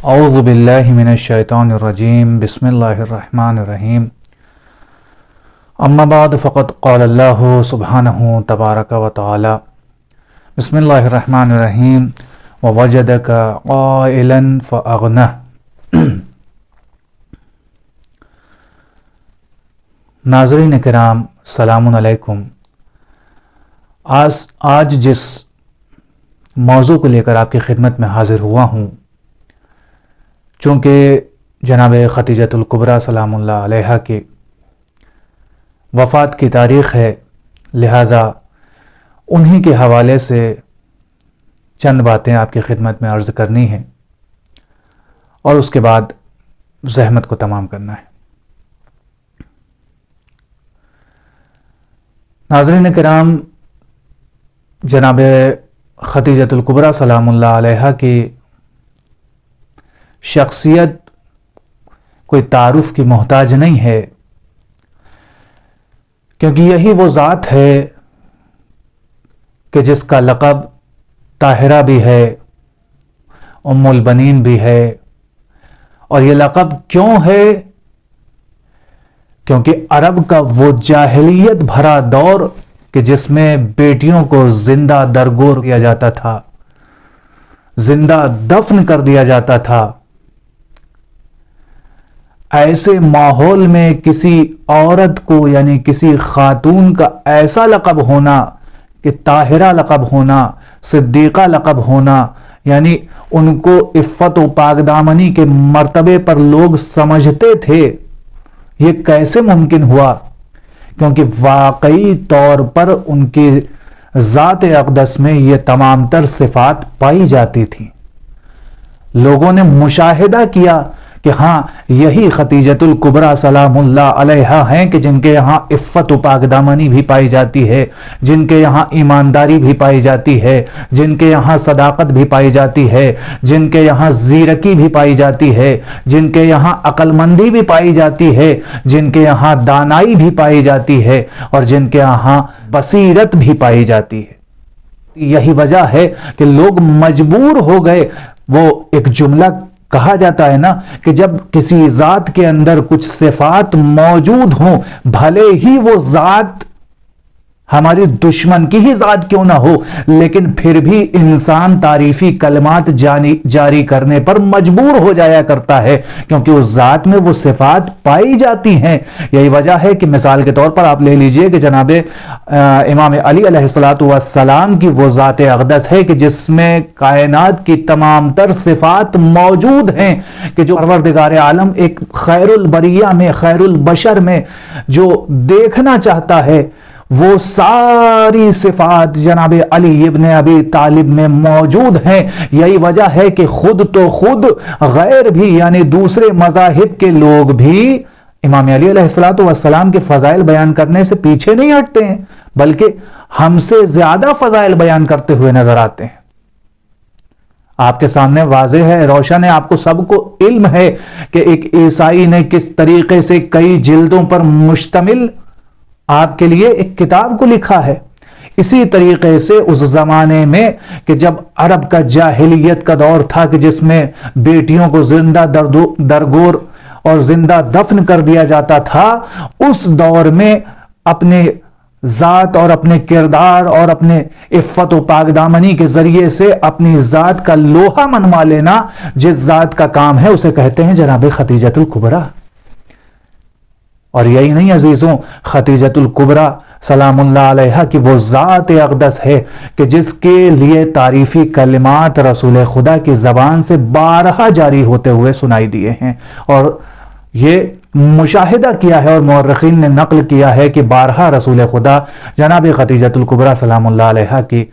اعوذ باللہ من الشیطان الرجیم بسم اللہ الرحمن الرحیم اما بعد فقد قال اللہ سبحانہ تبارک و تعالی بسم اللہ الرحمن الرحیم ووجدک عائلا فاغنہ۔ ناظرین کرام سلام علیکم۔ آج جس موضوع کو لے کر آپ کی خدمت میں حاضر ہوا ہوں، چونکہ جناب ختیجۃ الکبریٰ سلام اللہ علیہا کی وفات کی تاریخ ہے، لہٰذا انہی کے حوالے سے چند باتیں آپ کی خدمت میں عرض کرنی ہیں اور اس کے بعد زحمت کو تمام کرنا ہے۔ ناظرین کرام، جناب ختیجۃ الکبریٰ سلام اللہ علیہا کی شخصیت کوئی تعارف کی محتاج نہیں ہے، کیونکہ یہی وہ ذات ہے کہ جس کا لقب طاہرہ بھی ہے، ام البنین بھی ہے۔ اور یہ لقب کیوں ہے؟ کیونکہ عرب کا وہ جاہلیت بھرا دور کہ جس میں بیٹیوں کو زندہ درگور کیا جاتا تھا، زندہ دفن کر دیا جاتا تھا، ایسے ماحول میں کسی عورت کو یعنی کسی خاتون کا ایسا لقب ہونا کہ طاہرہ لقب ہونا، صدیقہ لقب ہونا، یعنی ان کو عفت و پاکدامنی کے مرتبے پر لوگ سمجھتے تھے، یہ کیسے ممکن ہوا؟ کیونکہ واقعی طور پر ان کی ذات اقدس میں یہ تمام تر صفات پائی جاتی تھیں۔ لوگوں نے مشاہدہ کیا کہ ہاں یہی ختیجۃ الکبریٰ سلام اللہ علیہا ہیں کہ جن کے یہاں عفت و پاکدامنی بھی پائی جاتی ہے، جن کے یہاں ایمانداری بھی پائی جاتی ہے، جن کے یہاں صداقت بھی پائی جاتی ہے، جن کے یہاں زیرکی بھی پائی جاتی ہے، جن کے یہاں عقل مندی بھی پائی جاتی ہے، جن کے یہاں دانائی بھی پائی جاتی ہے، اور جن کے یہاں بصیرت بھی پائی جاتی ہے۔ یہی وجہ ہے کہ لوگ مجبور ہو گئے۔ وہ ایک جملہ کہا جاتا ہے نا کہ جب کسی ذات کے اندر کچھ صفات موجود ہوں، بھلے ہی وہ ذات ہماری دشمن کی ہی ذات کیوں نہ ہو، لیکن پھر بھی انسان تعریفی کلمات جاری کرنے پر مجبور ہو جایا کرتا ہے، کیونکہ اس ذات میں وہ صفات پائی جاتی ہیں۔ یہی وجہ ہے کہ مثال کے طور پر آپ لے لیجئے کہ جناب امام علی علیہ السلام کی وہ ذات اقدس ہے کہ جس میں کائنات کی تمام تر صفات موجود ہیں، کہ جو پروردگار عالم ایک خیر البریہ میں، خیر البشر میں جو دیکھنا چاہتا ہے، وہ ساری صفات جناب علی ابن ابی طالب میں موجود ہیں۔ یہی وجہ ہے کہ خود تو خود غیر بھی یعنی دوسرے مذاہب کے لوگ بھی امام علی علیہ السلام کے فضائل بیان کرنے سے پیچھے نہیں ہٹتے ہیں، بلکہ ہم سے زیادہ فضائل بیان کرتے ہوئے نظر آتے ہیں۔ آپ کے سامنے واضح ہے، روشن ہے، آپ کو سب کو علم ہے کہ ایک عیسائی نے کس طریقے سے کئی جلدوں پر مشتمل آپ کے لیے ایک کتاب کو لکھا ہے۔ اسی طریقے سے اس زمانے میں کہ جب عرب کا جاہلیت کا دور تھا کہ جس میں بیٹیوں کو زندہ درگور اور زندہ دفن کر دیا جاتا تھا، اس دور میں اپنے ذات اور اپنے کردار اور اپنے عفت و پاکدامنی کے ذریعے سے اپنی ذات کا لوہا منوا لینا، جس ذات کا کام ہے اسے کہتے ہیں جناب ختیجۃ الکبریٰ۔ اور یہی نہیں عزیزوں، ختیجۃ الکبریٰ سلام اللہ علیہا کی وہ ذات اقدس ہے کہ جس کے لیے تعریفی کلمات رسول خدا کی زبان سے بارہا جاری ہوتے ہوئے سنائی دیے ہیں، اور یہ مشاہدہ کیا ہے اور مورخین نے نقل کیا ہے کہ بارہا رسول خدا جناب ختیجۃ الکبریٰ سلام اللہ علیہا کی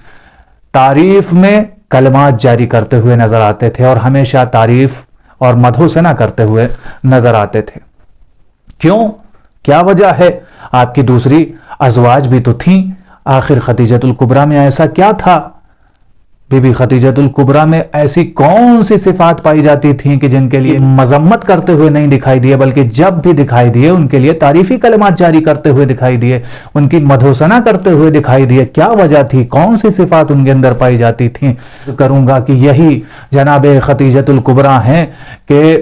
تعریف میں کلمات جاری کرتے ہوئے نظر آتے تھے، اور ہمیشہ تعریف اور مدحو ثنا کرتے ہوئے نظر آتے تھے۔ کیوں؟ کیا وجہ ہے؟ آپ کی دوسری ازواج بھی تو تھیں، آخر ختیجۃ الکبریٰ میں ایسا کیا تھا بی بی خدیجۃ الکبریٰ میں ایسی کون سی صفات پائی جاتی تھیں کہ جن کے لیے مذمت کرتے ہوئے نہیں دکھائی دیے، بلکہ جب بھی دکھائی دیے ان کے لیے تعریفی کلمات جاری کرتے ہوئے دکھائی دیے، ان کی مدح و ثنا کرتے ہوئے دکھائی دیے؟ کیا وجہ تھی؟ کون سی صفات ان کے اندر پائی جاتی تھیں؟ کروں گا کہ یہی جناب خدیجۃ الکبریٰ ہیں کہ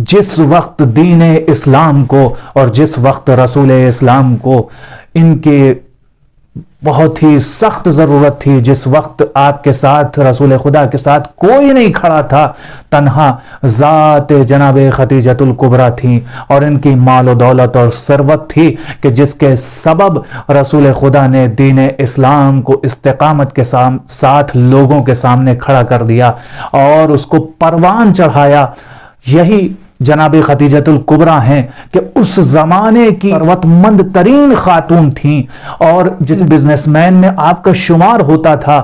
جس وقت دین اسلام کو اور جس وقت رسول اسلام کو ان کے بہت ہی سخت ضرورت تھی، جس وقت آپ کے ساتھ رسول خدا کے ساتھ کوئی نہیں کھڑا تھا، تنہا ذات جناب خدیجۃ الکبریٰ تھیں، اور ان کی مال و دولت اور ثروت تھی کہ جس کے سبب رسول خدا نے دین اسلام کو استقامت کے ساتھ لوگوں کے سامنے کھڑا کر دیا اور اس کو پروان چڑھایا۔ یہی جناب خدیجۃ الکبریٰ ہیں کہ اس زمانے کی ثروت مند ترین خاتون تھیں، اور جس بزنس مین میں آپ کا شمار ہوتا تھا،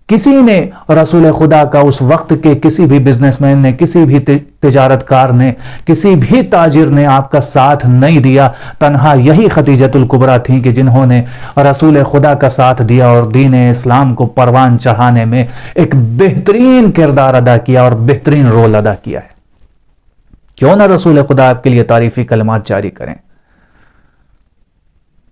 کسی نے رسول خدا کا اس وقت کے کسی بھی بزنس مین نے، کسی بھی تجارت کار نے، کسی بھی تاجر نے آپ کا ساتھ نہیں دیا، تنہا یہی خدیجۃ الکبریٰ تھیں کہ جنہوں نے رسول خدا کا ساتھ دیا اور دین اسلام کو پروان چڑھانے میں ایک بہترین کردار ادا کیا اور بہترین رول ادا کیا ہے۔ کیوں نہ رسول خدا آپ کے لیے تعریفی کلمات جاری کریں؟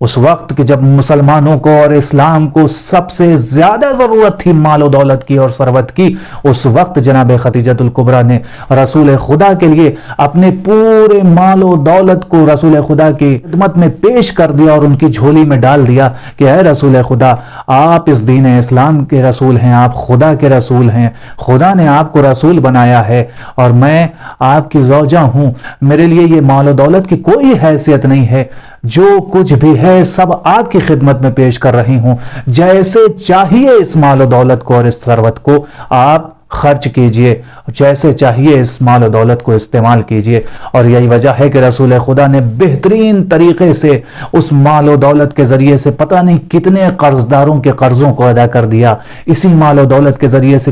اس وقت کہ جب مسلمانوں کو اور اسلام کو سب سے زیادہ ضرورت تھی مال و دولت کی اور ثروت کی، اس وقت جناب خدیجۃ الکبریٰ نے رسول خدا کے لیے اپنے پورے مال و دولت کو رسول خدا کی خدمت میں پیش کر دیا اور ان کی جھولی میں ڈال دیا کہ اے رسول خدا، آپ اس دین اسلام کے رسول ہیں، آپ خدا کے رسول ہیں، خدا نے آپ کو رسول بنایا ہے اور میں آپ کی زوجہ ہوں، میرے لیے یہ مال و دولت کی کوئی حیثیت نہیں ہے، جو کچھ بھی ہے سب آپ کی خدمت میں پیش کر رہی ہوں، جیسے چاہیے اس مال و دولت کو اور اس ثروت کو آپ خرچ کیجئے، جیسے چاہیے اس مال و دولت کو استعمال کیجئے۔ اور یہی وجہ ہے کہ رسول خدا نے بہترین طریقے سے اس مال و دولت کے ذریعے سے پتہ نہیں کتنے قرض داروں کے قرضوں کو ادا کر دیا، اسی مال و دولت کے ذریعے سے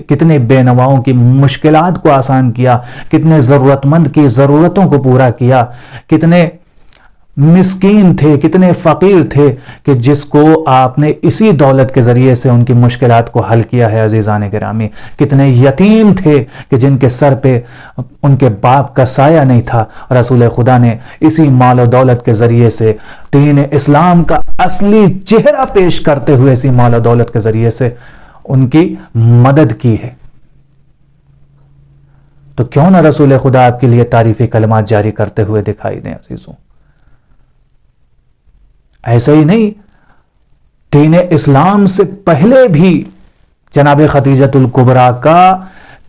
کتنے بے نواؤں کی مشکلات کو آسان کیا، کتنے ضرورت مند کی ضرورتوں کو پورا کیا، کتنے مسکین تھے، کتنے فقیر تھے کہ جس کو آپ نے اسی دولت کے ذریعے سے ان کی مشکلات کو حل کیا ہے۔ عزیزان گرامی، کتنے یتیم تھے کہ جن کے سر پہ ان کے باپ کا سایہ نہیں تھا، رسول خدا نے اسی مال و دولت کے ذریعے سے دین اسلام کا اصلی چہرہ پیش کرتے ہوئے اسی مال و دولت کے ذریعے سے ان کی مدد کی ہے۔ تو کیوں نہ رسول خدا آپ کے لیے تعریفی کلمات جاری کرتے ہوئے دکھائی دیں؟ عزیزوں، ایسا ہی نہیں، دین اسلام سے پہلے بھی جناب خدیجۃ الکبریٰ کا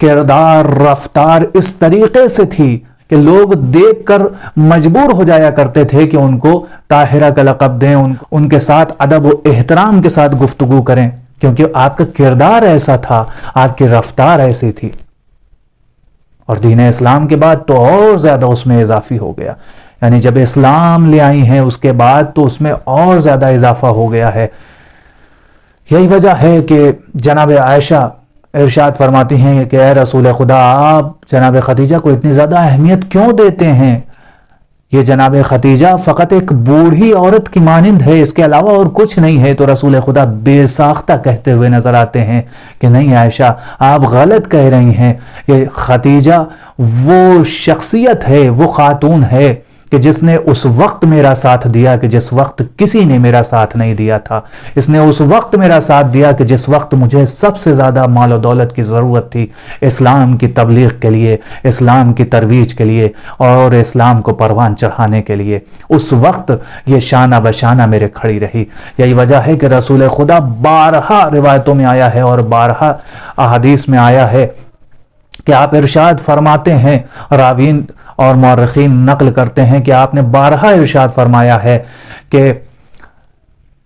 کردار، رفتار اس طریقے سے تھی کہ لوگ دیکھ کر مجبور ہو جایا کرتے تھے کہ ان کو طاہرہ کا لقب دیں، ان کے ساتھ ادب و احترام کے ساتھ گفتگو کریں، کیونکہ آپ کا کردار ایسا تھا، آپ کی رفتار ایسی تھی۔ اور دین اسلام کے بعد تو اور زیادہ اس میں اضافی ہو گیا، یعنی جب اسلام لے آئی ہیں اس کے بعد تو اس میں اور زیادہ اضافہ ہو گیا ہے۔ یہی وجہ ہے کہ جناب عائشہ ارشاد فرماتی ہیں کہ اے رسول خدا، آپ جناب خدیجہ کو اتنی زیادہ اہمیت کیوں دیتے ہیں؟ یہ جناب خدیجہ فقط ایک بوڑھی عورت کی مانند ہے، اس کے علاوہ اور کچھ نہیں ہے۔ تو رسول خدا بے ساختہ کہتے ہوئے نظر آتے ہیں کہ نہیں عائشہ، آپ غلط کہہ رہی ہیں، یہ خدیجہ وہ شخصیت ہے، وہ خاتون ہے کہ جس نے اس وقت میرا ساتھ دیا کہ جس وقت کسی نے میرا ساتھ نہیں دیا تھا، اس نے اس وقت میرا ساتھ دیا کہ جس وقت مجھے سب سے زیادہ مال و دولت کی ضرورت تھی، اسلام کی تبلیغ کے لیے، اسلام کی ترویج کے لیے اور اسلام کو پروان چڑھانے کے لیے، اس وقت یہ شانہ بشانہ میرے کھڑی رہی۔ یہی وجہ ہے کہ رسول خدا بارہا روایتوں میں آیا ہے اور بارہا احادیث میں آیا ہے کہ آپ ارشاد فرماتے ہیں، راوین اور مورخین نقل کرتے ہیں کہ آپ نے بارہا ارشاد فرمایا ہے کہ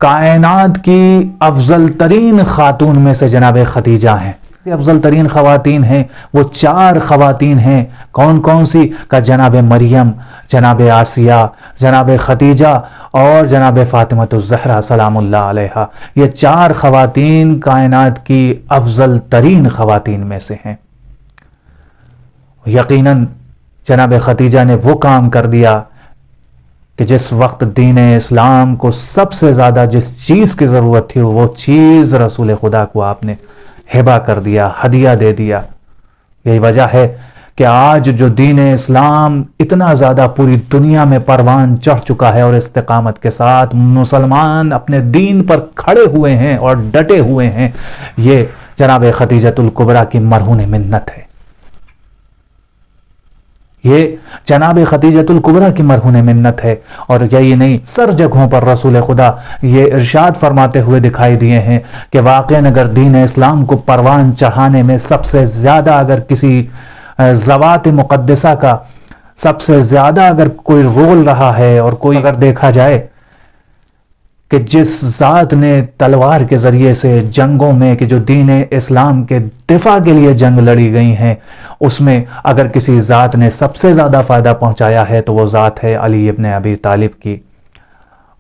کائنات کی افضل ترین خاتون میں سے جناب خدیجہ ہیں۔ افضل ترین خواتین ہیں وہ 4 خواتین ہیں، کون کون سی؟ کا جناب مریم، جناب آسیہ، جناب خدیجہ اور جناب فاطمہ الزہرا سلام اللہ علیہا۔ یہ 4 خواتین کائنات کی افضل ترین خواتین میں سے ہیں۔ یقیناً جناب خدیجہ نے وہ کام کر دیا کہ جس وقت دین اسلام کو سب سے زیادہ جس چیز کی ضرورت تھی وہ چیز رسول خدا کو آپ نے ہبہ کر دیا، ہدیہ دے دیا۔ یہی وجہ ہے کہ آج جو دین اسلام اتنا زیادہ پوری دنیا میں پروان چڑھ چکا ہے اور استقامت کے ساتھ مسلمان اپنے دین پر کھڑے ہوئے ہیں اور ڈٹے ہوئے ہیں، یہ جناب خدیجۃ الکبریٰ کی مرہون منت ہے۔ یہ جناب خدیجۃ الکبریٰ کی مرہون منت ہے۔ اور یہی نہیں، سر جگہوں پر رسول خدا یہ ارشاد فرماتے ہوئے دکھائی دیے ہیں کہ واقعاً اگر دین اسلام کو پروان چڑھانے میں سب سے زیادہ اگر کسی ذوات مقدسہ کا سب سے زیادہ اگر کوئی رول رہا ہے اور کوئی اگر دیکھا جائے کہ جس ذات نے تلوار کے ذریعے سے جنگوں میں کہ جو دین اسلام کے دفاع کے لیے جنگ لڑی گئی ہیں، اس میں اگر کسی ذات نے سب سے زیادہ فائدہ پہنچایا ہے تو وہ ذات ہے علی ابن ابی طالب کی۔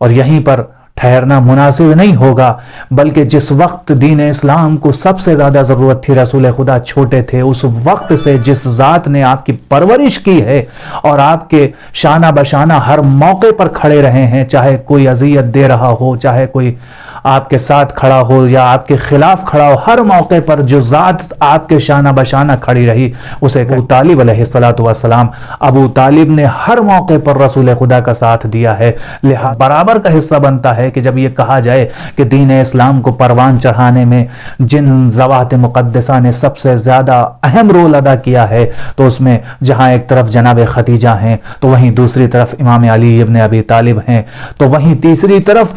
اور یہیں پر ٹھہرنا مناسب نہیں ہوگا، بلکہ جس وقت دین اسلام کو سب سے زیادہ ضرورت تھی، رسول خدا چھوٹے تھے، اس وقت سے جس ذات نے آپ کی پرورش کی ہے اور آپ کے شانہ بشانہ ہر موقع پر کھڑے رہے ہیں، چاہے کوئی اذیت دے رہا ہو، چاہے کوئی آپ کے ساتھ کھڑا ہو یا آپ کے خلاف کھڑا ہو، ہر موقع پر جو ذات آپ کے شانہ بشانہ کھڑی رہی اسے ابو طالب علیہ السلام۔ ابو طالب نے ہر موقع پر رسول خدا کا ساتھ دیا ہے، لہذا برابر کا حصہ بنتا ہے کہ جب یہ کہا جائے کہ دین اسلام کو پروان چڑھانے میں جن ذوات مقدسہ نے سب سے زیادہ اہم رول ادا کیا ہے، تو اس میں جہاں ایک طرف جناب خدیجہ ہیں تو وہیں دوسری طرف امام علی ابن ابی طالب ہیں، تو وہیں تیسری طرف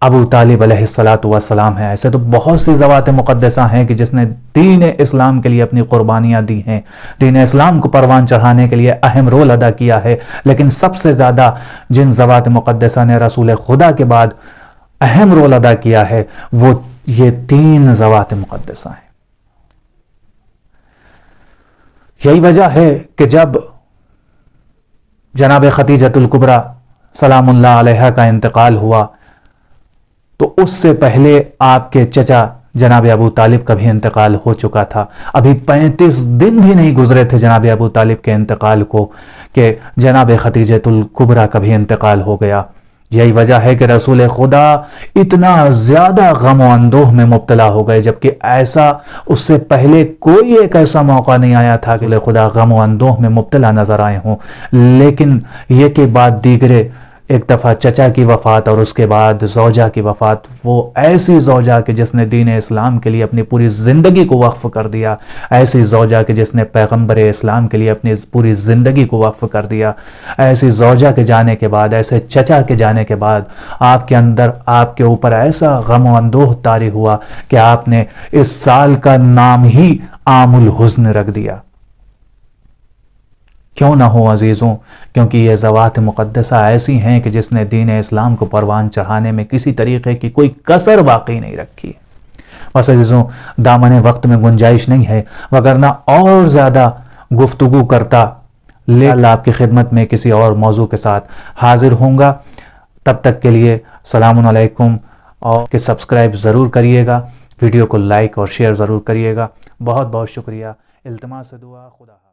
ابو طالب علیہ السلام ہے۔ ایسے تو بہت سی ذوات مقدسہ ہیں کہ جس نے دین اسلام کے لیے اپنی قربانیاں دی ہیں، دین اسلام کو پروان چڑھانے کے لیے اہم رول ادا کیا ہے، لیکن سب سے زیادہ جن ذوات مقدسہ نے رسول خدا کے بعد اہم رول ادا کیا ہے وہ یہ 3 ذوات مقدسہ ہیں۔ یہی وجہ ہے کہ جب جناب خدیجۃ الکبریٰ سلام اللہ علیہا کا انتقال ہوا تو اس سے پہلے آپ کے چچا جناب ابو طالب کا بھی انتقال ہو چکا تھا۔ ابھی 35 دن بھی نہیں گزرے تھے جناب ابو طالب کے انتقال کو کہ جناب خدیجۃ الکبریٰ کا بھی انتقال ہو گیا۔ یہی وجہ ہے کہ رسول خدا اتنا زیادہ غم و اندوہ میں مبتلا ہو گئے، جبکہ ایسا اس سے پہلے کوئی ایک ایسا موقع نہیں آیا تھا کہ خدا غم و اندوہ میں مبتلا نظر آئے ہوں۔ لیکن یہ کہ بعد دیگرے ایک دفعہ چچا کی وفات اور اس کے بعد زوجہ کی وفات، وہ ایسی زوجہ کہ جس نے دین اسلام کے لیے اپنی پوری زندگی کو وقف کر دیا، ایسی زوجہ کہ جس نے پیغمبر اسلام کے لیے اپنی پوری زندگی کو وقف کر دیا، ایسی زوجہ کے جانے کے بعد، ایسے چچا کے جانے کے بعد آپ کے اندر، آپ کے اوپر ایسا غم و اندوہ طاری ہوا کہ آپ نے اس سال کا نام ہی عام الحزن رکھ دیا۔ کیوں نہ ہو عزیزوں، کیونکہ یہ ذوات مقدسہ ایسی ہیں کہ جس نے دین اسلام کو پروان چڑھانے میں کسی طریقے کی کوئی کسر باقی نہیں رکھی۔ بس عزیزوں، دامن وقت میں گنجائش نہیں ہے، وگرنہ اور زیادہ گفتگو کرتا، لیکن اللہ آپ کی خدمت میں کسی اور موضوع کے ساتھ حاضر ہوں گا۔ تب تک کے لیے السلام علیکم، اور کہ سبسکرائب ضرور کریے گا، ویڈیو کو لائک اور شیئر ضرور کریے گا۔ بہت بہت شکریہ، التماس دعا، خدا